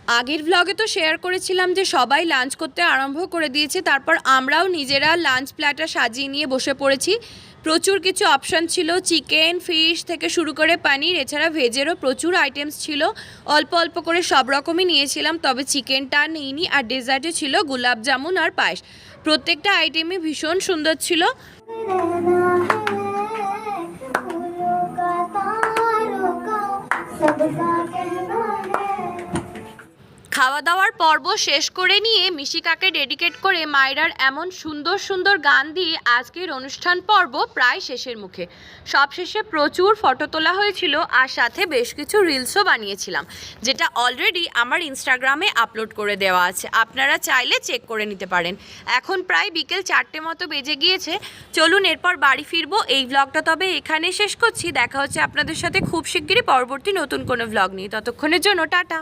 আগের ভ্লগে তো শেয়ার করেছিলাম যে সবাই লাঞ্চ করতে আরম্ভ করে দিয়েছে, তারপর আমরাও নিজেরা লাঞ্চ প্ল্যাটার সাজিয়ে নিয়ে বসে পড়েছি। প্রচুর কিছু অপশান ছিল, চিকেন, ফিশ থেকে শুরু করে পনির, এছাড়া ভেজেরও প্রচুর আইটেমস ছিল। অল্প অল্প করে সব রকমই নিয়েছিলাম, তবে চিকেনটা নিইনি। আর ডেজার্টে ছিল গোলাপ জামুন আর পায়েস। প্রত্যেকটা আইটেমই ভীষণ সুন্দর ছিল। খাওয়া দাওয়ার পর্ব শেষ করে নিয়ে মিশিকাকে ডেডিকেট করে মায়রার এমন সুন্দর সুন্দর গান দিয়ে আজকের অনুষ্ঠান পর্ব প্রায় শেষের মুখে। সবশেষে প্রচুর ফটো তোলা হয়েছিল আর সাথে বেশ কিছু রিলসও বানিয়েছিলাম, যেটা অলরেডি আমার ইনস্টাগ্রামে আপলোড করে দেওয়া আছে, আপনারা চাইলে চেক করে নিতে পারেন। এখন প্রায় বিকেল 4টে মতো বেজে গিয়েছে। চলুন এরপর বাড়ি ফিরবো। এই ভ্লগটা তবে এখানেই শেষ করছি। দেখা হচ্ছে আপনাদের সাথে খুব শিগগিরই পরবর্তী নতুন কোনো ভ্লগ নিয়ে। ততক্ষণের জন্য টাটা।